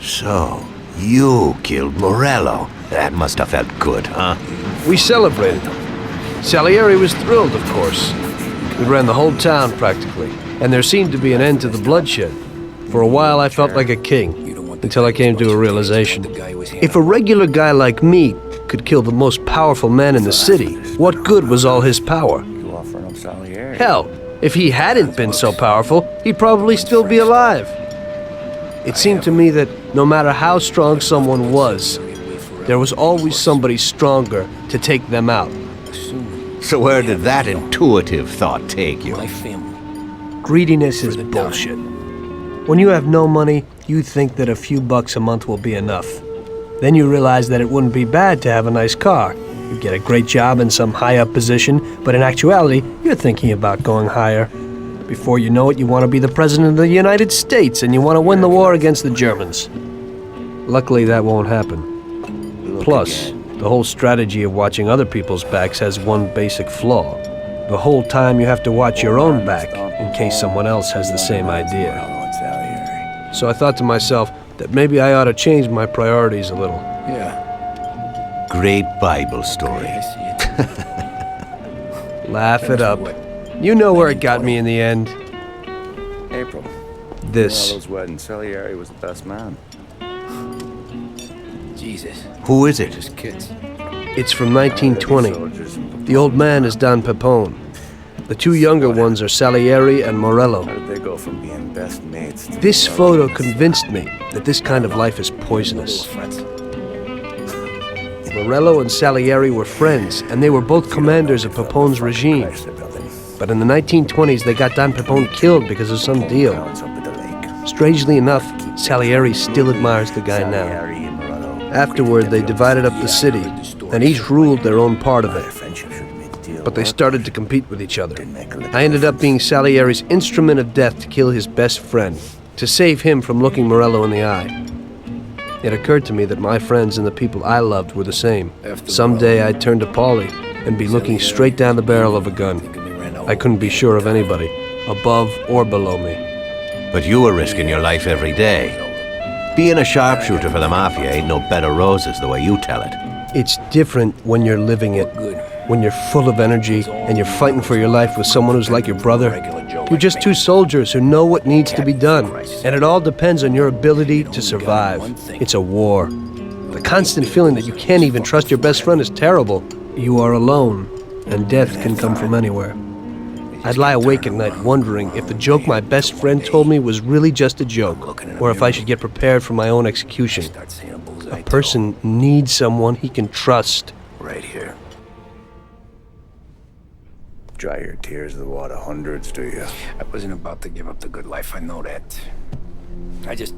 So, you killed Morello. That must have felt good, huh? We celebrated. Salieri was thrilled, of course. We ran the whole town, practically, and there seemed to be an end to the bloodshed. For a while, I felt like a king, until I came to a realization. If a regular guy like me could kill the most powerful man in the city, what good was all his power? Hell, if he hadn't been so powerful, he'd probably still be alive. It seemed to me that no matter how strong someone was, there was always somebody stronger to take them out. So where did that intuitive thought take you? Greediness is bullshit. When you have no money, you think that a few bucks a month will be enough. Then you realize that it wouldn't be bad to have a nice car. You get a great job in some high-up position, but in actuality, you're thinking about going higher. Before you know it, you want to be the President of the United States, and you want to win the war against the Germans. Luckily, that won't happen. Plus, the whole strategy of watching other people's backs has one basic flaw. The whole time you have to watch your own back in case someone else has the same idea. So I thought to myself that maybe I ought to change my priorities a little. Yeah. Great Bible story. Laugh it up. You know where it got me in the end. April. This. Morello's wedding. Salieri was the best man. Jesus. Who is it? Just kids. It's from 1920. The old man is Don Peppone. The two younger ones are Salieri and Morello. How did they go from being best mates to... This photo convinced me that this kind of life is poisonous. Morello and Salieri were friends, and they were both commanders of Peppone's regime. But in the 1920s, they got Don Peppone killed because of some deal. Strangely enough, Salieri still admires the guy now. Afterward, they divided up the city, and each ruled their own part of it. But they started to compete with each other. I ended up being Salieri's instrument of death to kill his best friend, to save him from looking Morello in the eye. It occurred to me that my friends and the people I loved were the same. Someday I'd turn to Paulie and be looking straight down the barrel of a gun. I couldn't be sure of anybody, above or below me. But you were risking your life every day. Being a sharpshooter for the Mafia ain't no bed of roses the way you tell it. It's different when you're living it. When you're full of energy and you're fighting for your life with someone who's like your brother. You're just two soldiers who know what needs to be done. And it all depends on your ability to survive. It's a war. The constant feeling that you can't even trust your best friend is terrible. You are alone, and death can come from anywhere. I'd lie awake at night wondering if the joke my best friend told me was really just a joke, or if I should get prepared for my own execution. A person needs someone he can trust. Right here. Dry your tears of the water hundreds, do you? I wasn't about to give up the good life, I know that. I just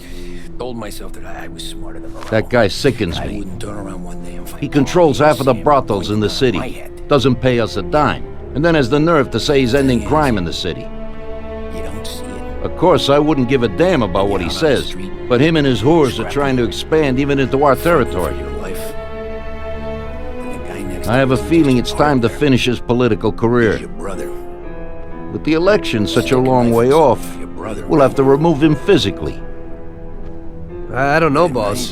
told myself that I was smarter than Morello. That guy sickens I me. wouldn't turn around one day and find He controls half of the brothels in the My city. head. Doesn't pay us a dime. And then has the nerve to say he's ending crime in the city. You don't see it. Of course, I wouldn't give a damn about what he says, but him and his whores are trying to expand even into our territory. Your life. And the guy next I have a feeling it's time to finish his political to career. your brother. With the election such a long way off, Your brother. we'll have to remove him physically. I don't know, boss.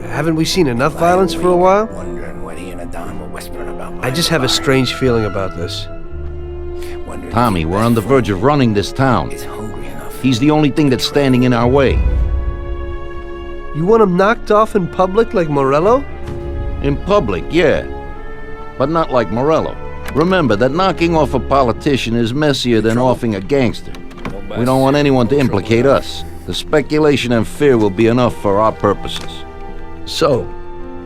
Haven't we seen enough violence for a while? Wondering what he and Don were whispering about. I just have a strange feeling about this. Wondering Tommy, if we're on the verge of running this town. is hungry enough. He's the only thing that's standing in our way. You want him knocked off in public like Morello? In public, yeah. But not like Morello. Remember that knocking off a politician is messier than offing a gangster. We don't want anyone to implicate us. The speculation and fear will be enough for our purposes. So,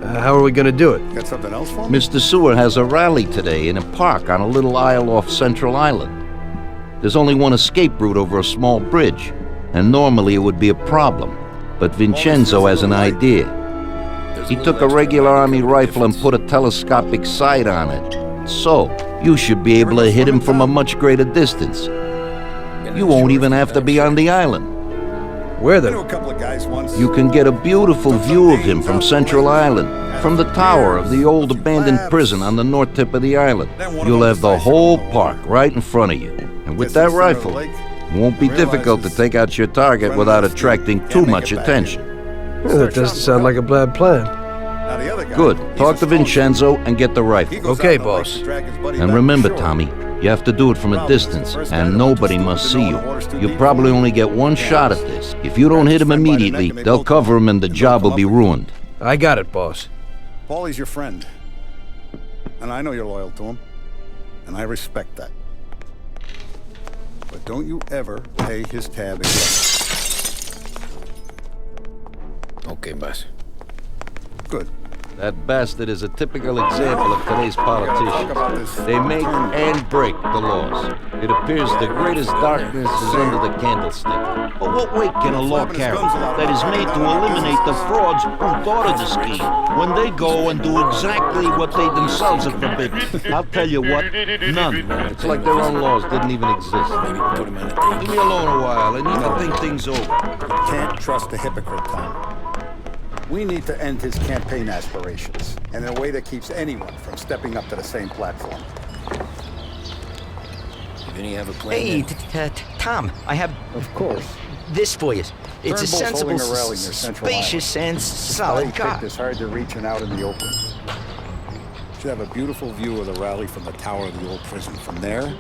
how are we gonna do it? Got something else for me? Mr. Seward has a rally today in a park on a little isle off Central Island. There's only one escape route over a small bridge, and normally it would be a problem. But Vincenzo has an idea. He took a regular army rifle and put a telescopic sight on it. So, you should be able to hit him from a much greater distance. You won't even have to be on the island. Where I knew a then? couple of guys once. You can get a beautiful view of him from Central Island, from the tower of the old abandoned prison on the north tip of the island. You'll have the whole park right in front of you. And with that rifle, it won't be difficult to take out your target without attracting too much attention. That doesn't sound like a bad plan. Now the other guy, Good. he's Talk a to strong Vincenzo shooter. and get the He rifle. goes Okay, out in the lake boss. to drag his buddy And back remember, to shore. Tommy, you have to do it from a distance, and nobody must see you. You'll probably only get one shot at this. If you don't hit him immediately, they'll cover him and the job will be ruined. I got it, boss. Paulie's your friend. And I know you're loyal to him. And I respect that. But don't you ever pay his tab again. Okay, boss. Good. That bastard is a typical example of today's Talk about politicians. this. They make and break the laws. It appears the greatest darkness is under the candlestick. But what weight can a law carry that is made to eliminate the frauds who thought of the scheme when they go and do exactly what they themselves have forbidden? I'll tell you what, none. It's like their own laws didn't even exist. Maybe put him on the table. Leave me alone a while. I need to think things over. Can't trust a hypocrite, Tom. We need to end his campaign aspirations, and in a way that keeps anyone from stepping up to the same platform. Vinny have a plan? Hey, then? Tom, I have Of course. this for you. It's a Turnbull's sensible, holding a rally near Central spacious, and Island. solid Picked car. is hard to reach and out in the open. Should have a beautiful view of the rally from the tower of the old prison. From there,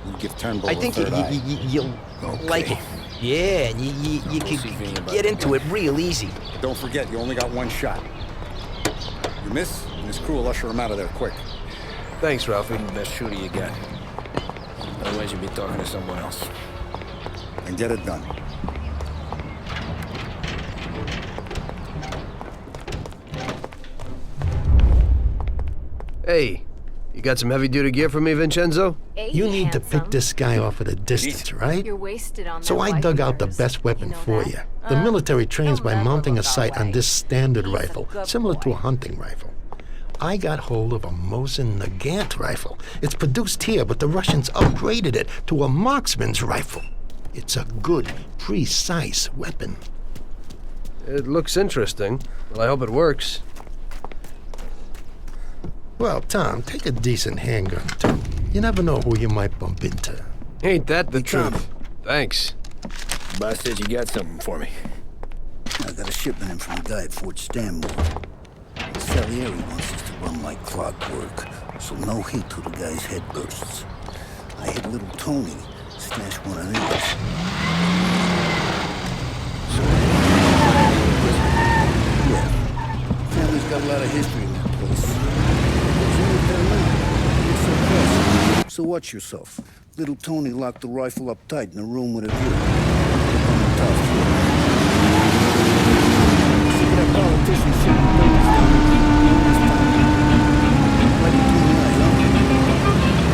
we give Turnbull I a think third eye. you'll Okay. like it. Yeah, and you we'll see Vinny could about get that. into it real easy. Don't forget, you only got one shot. You miss, and his crew will usher him out of there quick. Thanks, Ralphie. The best shooter you got. Otherwise, you'll be talking to someone else. And get it done. Hey, you got some heavy-duty gear for me, Vincenzo? Hey, You need to pick handsome. this guy off at a distance, right? You're wasted on So that I wife dug of out the yours. best weapon You know for that? you. The military trains don't by let her mounting a look that sight on way. this standard He's a rifle, good similar to boy. a hunting rifle. I got hold of a Mosin Nagant rifle. It's produced here, but the Russians upgraded it to a marksman's rifle. It's a good, precise weapon. It looks interesting. Well, I hope it works. Well, Tom, take a decent handgun, too. You never know who you might bump into. Ain't that the Hey, Tom. truth? Thanks. Boss says you got something for me. I got a shipment in from a guy at Fort Stanmore. Salieri wants us to run like clockwork, so no heat till the guy's head bursts. I hit little Tony, smash one of these. Yeah, family's got a lot of history in that place. So watch yourself. Little Tony locked the rifle up tight in a room with a view. See that politician shooting babies down there? Right between the eyes, huh?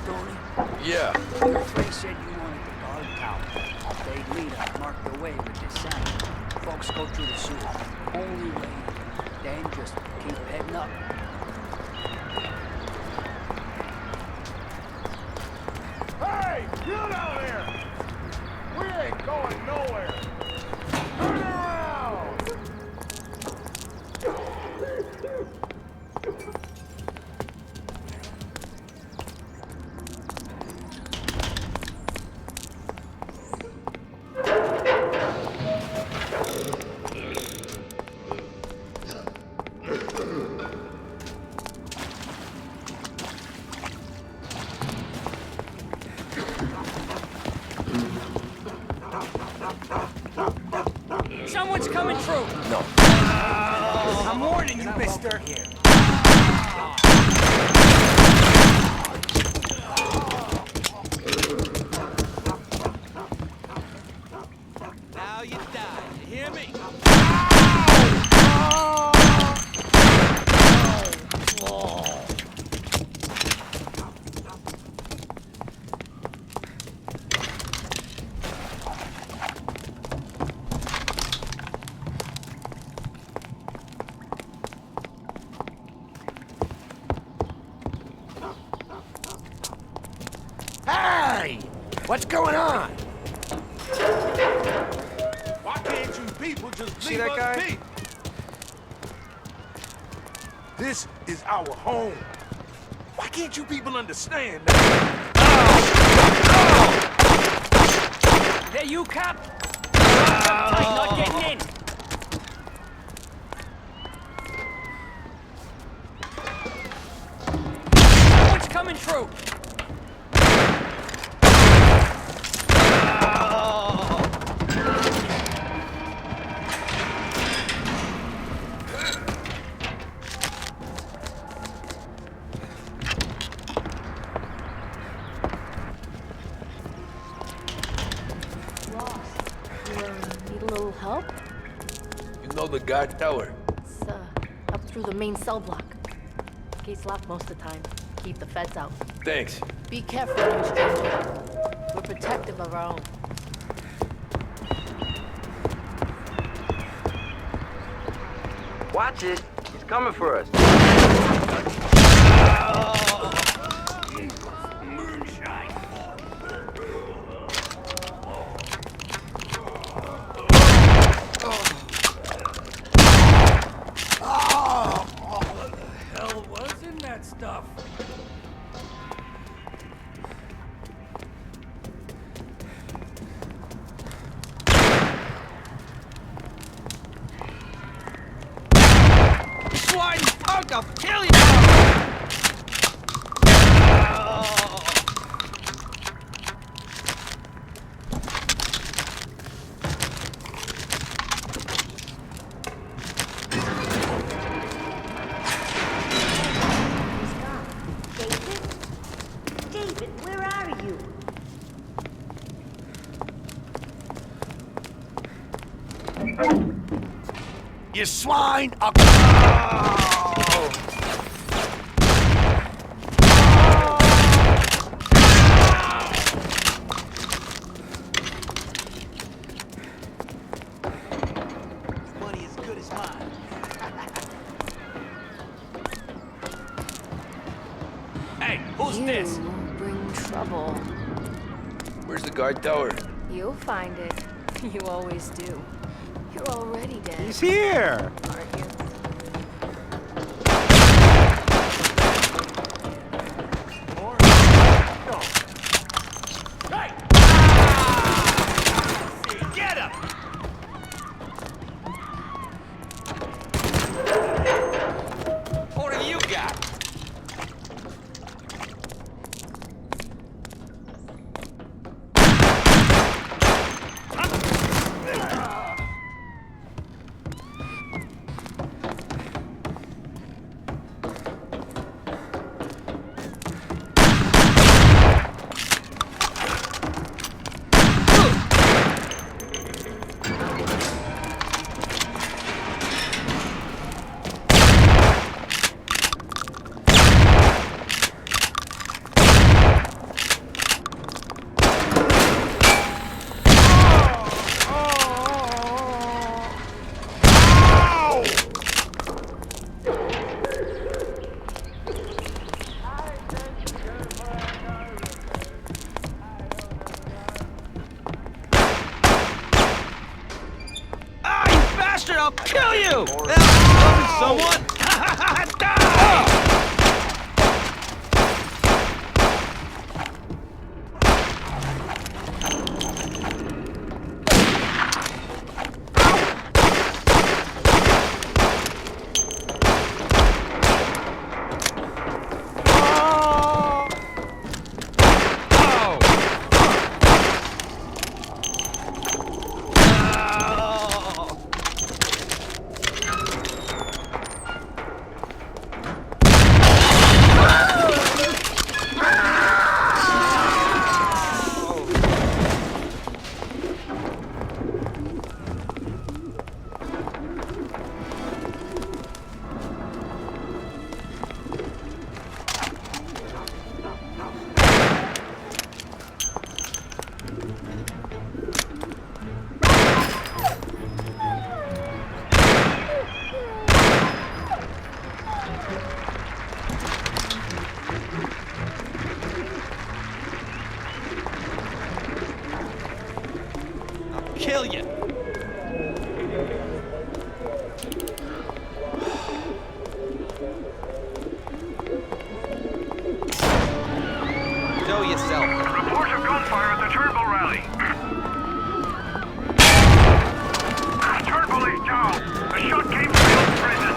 Tony? Yeah. Your friend said you wanted the guard tower. They'd lead us, mark the way with this sign. Folks go through the sewer. Only way. Then just keep heading up. Hey! You down there! We ain't going nowhere! Turn around! Someone's coming through! No. I'm warning you, mister. Now you die, you hear me? Hey! What's going on? Why can't you people just See leave that us guy? be? This is our home. Why can't you people understand that? Hey, you cop! Tight, not getting in! Someone's coming through! Need a little help? You know the guard tower? It's up through the main cell block. Gate's locked most of the time. Keep the feds out. Thanks. Be careful, you stranger. We're protective of our own. Watch it. He's coming for us. Hell was in that stuff? Swine punk, I'll kill you! David, where are you? You swine! Money as good as mine. Hey, who's this? You bring trouble. Where's the guard tower? You'll find it. You always do. You're already dead. He's here! Aren't you? Get him! What have you got? I'll kill you! Help! Someone! Die! Kill you! Show yourself. Reports of gunfire at the Turnbull rally. Turnbull is down. The shot came from the old prison.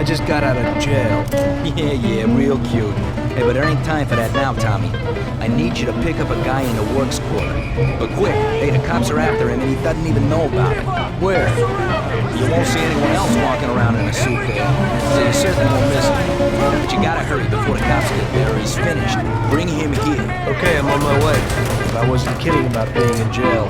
I just got out of jail. Yeah, real cute. Hey, but there ain't time for that now, Tommy. I need you to pick up a guy in the works quarter. But quick, hey, the cops are after him and he doesn't even know about it. Where? You won't see anyone else walking around in a suit there, so you certainly won't miss him. But you gotta hurry before the cops get there or he's finished. Bring him here. Okay, I'm on my way. But I wasn't kidding about being in jail.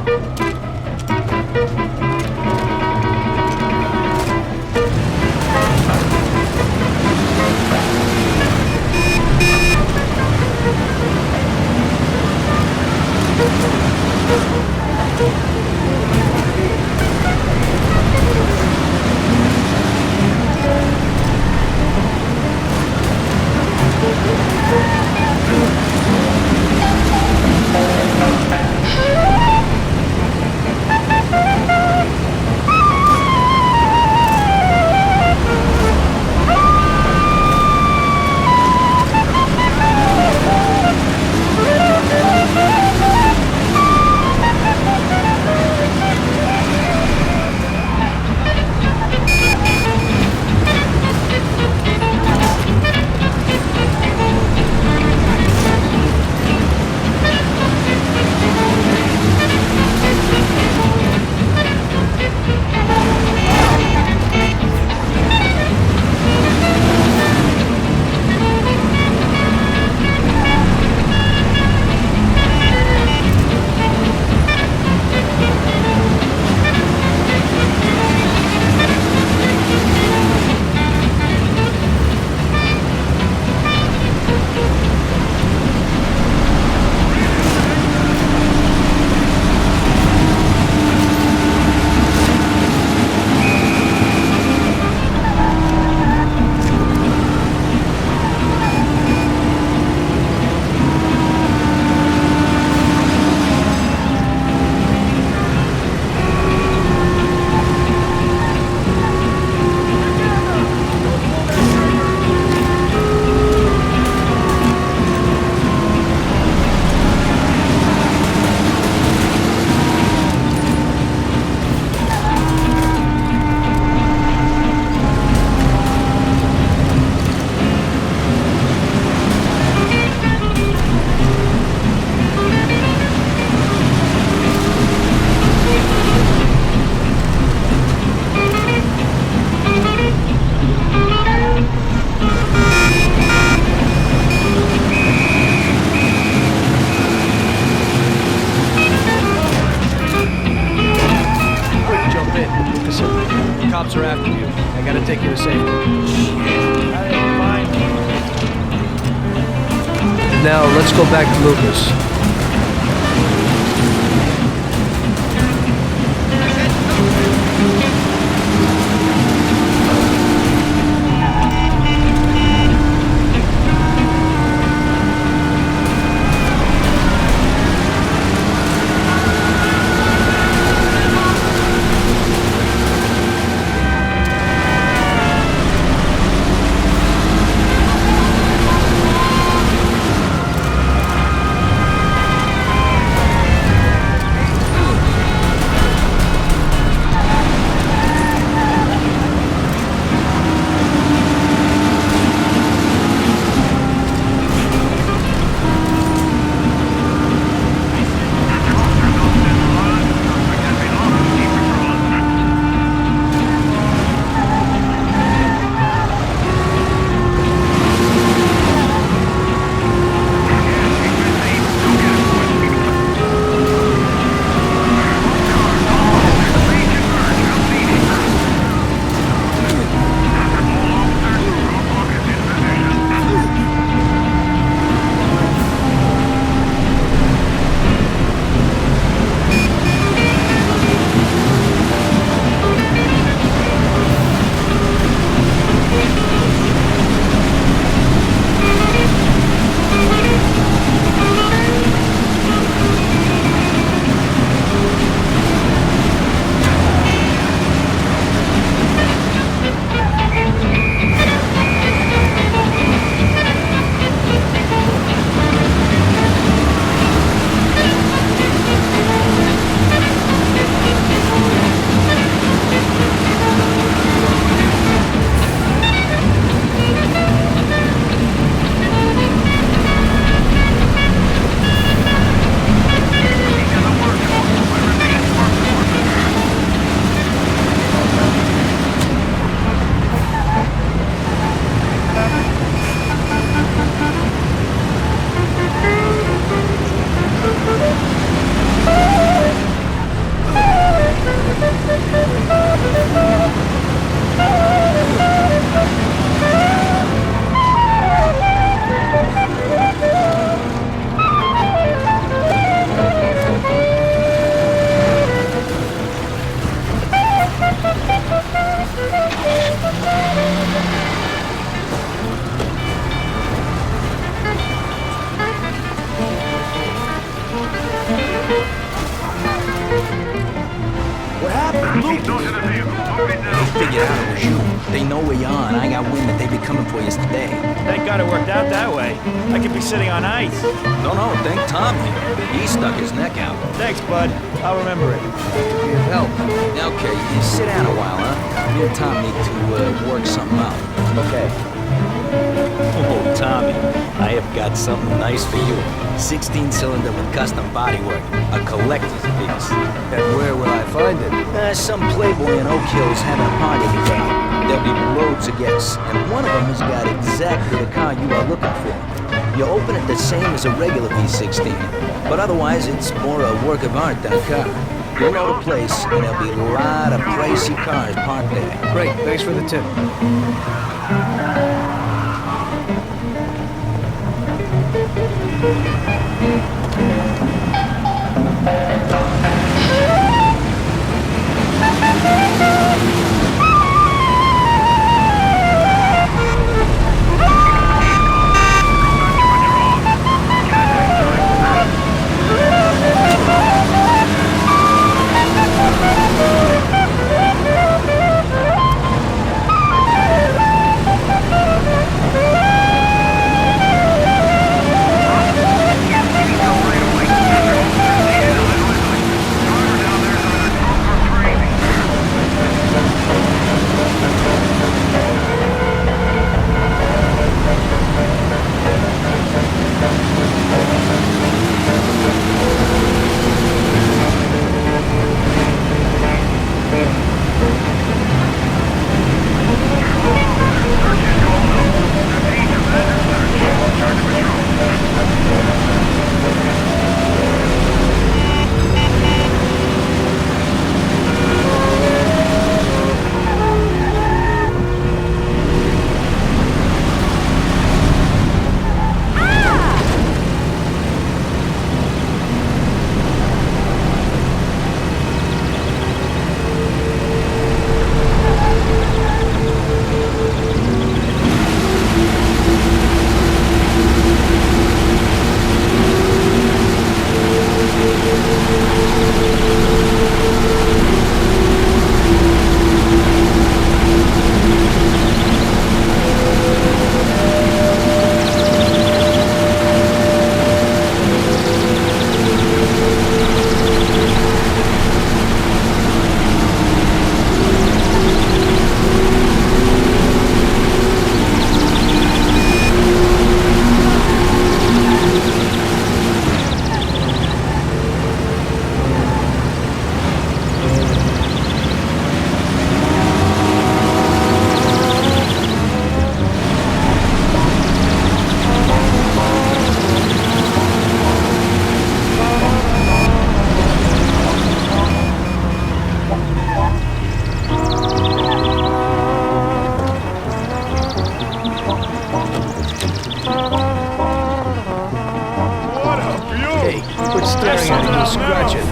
Cops are after you. I gotta take you to safety. Now, let's go back to Lucas. What happened? Lucas? They figured out it was you. They know where you're on. I got wind that they'd be coming for you today. Thank God it worked out that way. I could be sitting on ice. No, thank Tom here. He stuck his neck out. Thanks, bud. I'll remember it. Be of help. Okay, you sit down a while, huh? Me and Tom need to work something out. Okay. Oh, Tommy, I have got something nice for you. 16-cylinder with custom bodywork. A collector's piece. And where will I find it? Some playboy in Oak Hill's having a party today. There'll be loads of guests, and one of them has got exactly the car you are looking for. You open it the same as a regular V16, but otherwise it's more a work of art than a car. You'll know the place, and there'll be a lot of pricey cars parked there. Great, thanks for the tip. staring at it, you'll scratch it.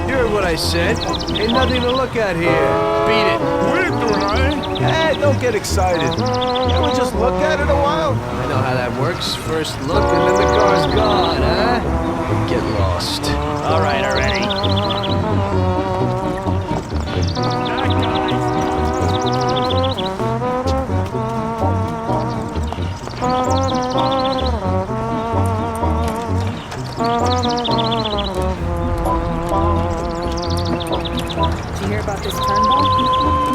You heard what I said. Ain't nothing to look at here. Beat it. We ain't doing nothing. Hey, don't get excited. Can't we just look at it a while? I know how that works. First look and then the car's gone, huh? Get lost. All right, already. Did you hear about this Turnbull?